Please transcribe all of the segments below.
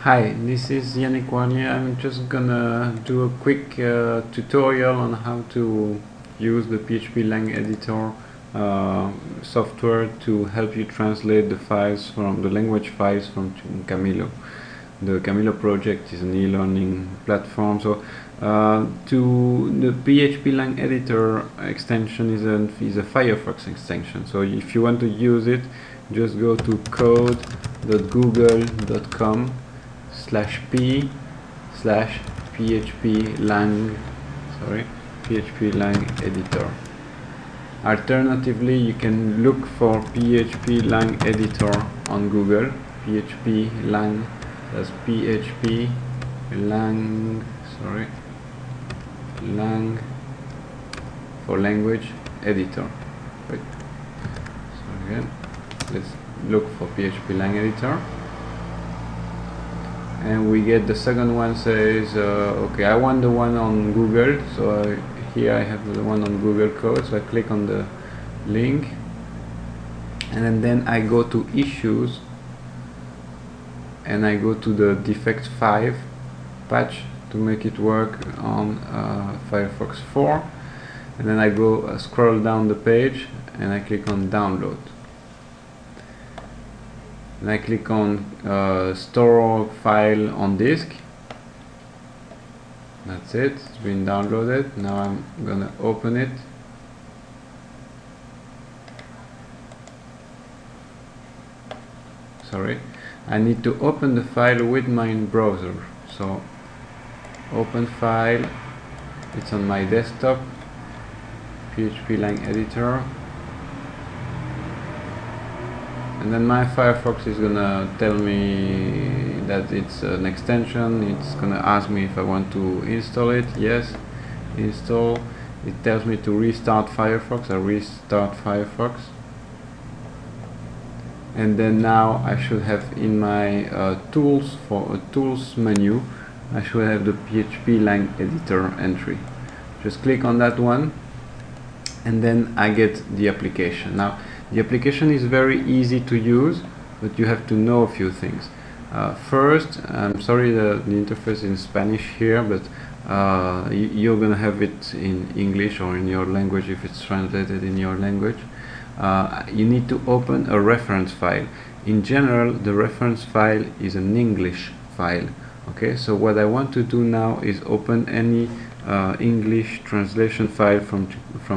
Hi, this is Yannick Warnier. I'm just gonna do a quick tutorial on how to use the phplangeditor software to help you translate the files from the language files from Camilo. The Camilo project is an e-learning platform. So to the phplangeditor extension is a Firefox extension. So if you want to use it, just go to code.google.com/p/phplang Alternatively, you can look for phplangeditor on Google. phplang, that's phplang, lang for language editor. Wait. So again, let's look for phplangeditor, and we get the second one says okay, I want the one on Google, so here I have the one on Google Code. So I click on the link, and then I go to issues, and I go to the defect 5 patch to make it work on Firefox 4, and then I go scroll down the page and I click on download, and I click on store file on disk. That's it, it's been downloaded. Now I'm gonna open it. Sorry, I need to open the file with my browser. So open file, it's on my desktop, phplangeditor, and then my Firefox is gonna tell me that it's an extension. It's gonna ask me if I want to install it. Yes, install. It tells me to restart Firefox. I restart Firefox, and then now I should have in my tools menu, I should have the phplangeditor entry. Just click on that one, and then I get the application. Now the application is very easy to use, but you have to know a few things. First, I'm sorry the interface is in Spanish here, but you're gonna have it in English or in your language if it's translated in your language. You need to open a reference file. In general, the reference file is an English file. Okay, so what I want to do now is open any English translation file from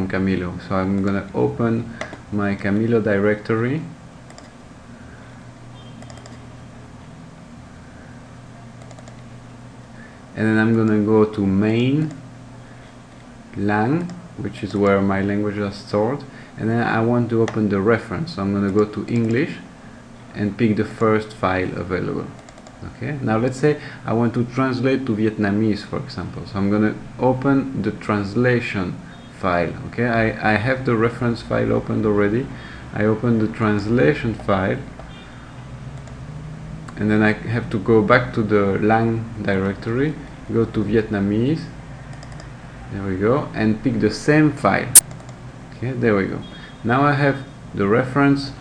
Camilo. So I'm gonna open my Camilo directory, and then I'm gonna go to main lang, which is where my languages are stored, and then I want to open the reference. So I'm gonna go to English and pick the first file available. Okay, now let's say I want to translate to Vietnamese, for example. So I'm gonna open the translation file. Okay, I have the reference file opened already. I open the translation file, and then I have to go back to the lang directory, go to Vietnamese, there we go, and pick the same file. Okay, there we go. Now I have the reference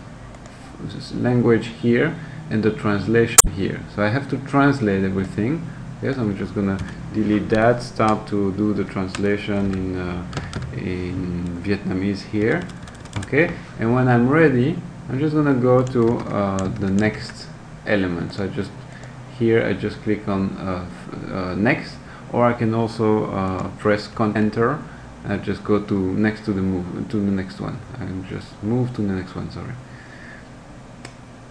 language here and the translation here. So I have to translate everything. Yes, I'm just gonna delete that, start to do the translation in Vietnamese here. Okay, and when I'm ready, I'm just gonna go to the next element. So I just click on next, or I can also press enter. I just go to next to the next one. I can just move to the next one. Sorry.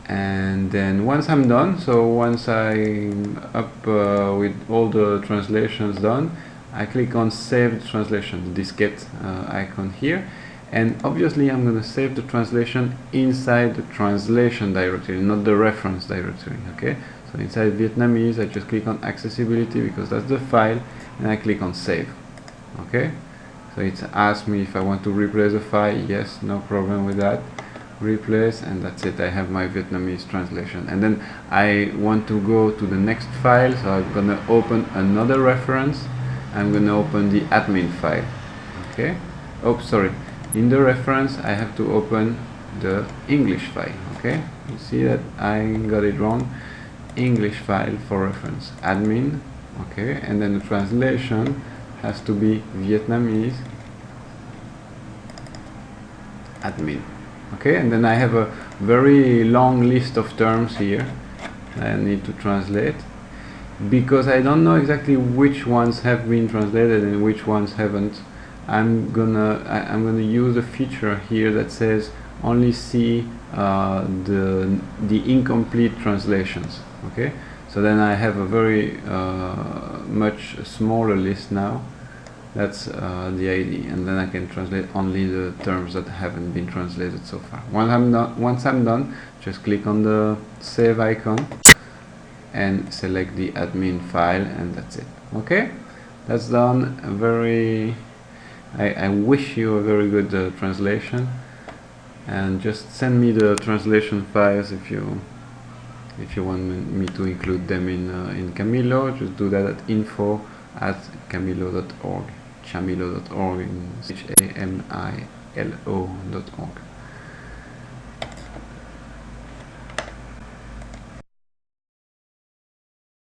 And then once I'm done, so once I'm up with all the translations done, I click on save translation, the diskette icon here, and obviously I'm going to save the translation inside the translation directory, not the reference directory. Okay, so inside Vietnamese I just click on accessibility because that's the file, and I click on save. Okay, so it's asked me if I want to replace the file. Yes, no problem with that. Replace, and that's it. I have my Vietnamese translation, and then I want to go to the next file, so I'm gonna open another reference. I'm gonna open the admin file. Okay, oh sorry, in the reference I have to open the English file. Okay, you see that I got it wrong. English file for reference, admin, okay, and then the translation has to be Vietnamese admin, okay, and then I have a very long list of terms here I need to translate, because I don't know exactly which ones have been translated and which ones haven't. I'm gonna use a feature here that says only see the incomplete translations, okay, so then I have a very much smaller list now. That's the idea, and then I can translate only the terms that haven't been translated so far. Once I'm done, just click on the save icon and select the admin file, and that's it. Okay, that's done. I wish you a very good translation, and just send me the translation files if you want me to include them in Camilo. Just do that at info@camilo.org, chamilo.org, chamilo.org.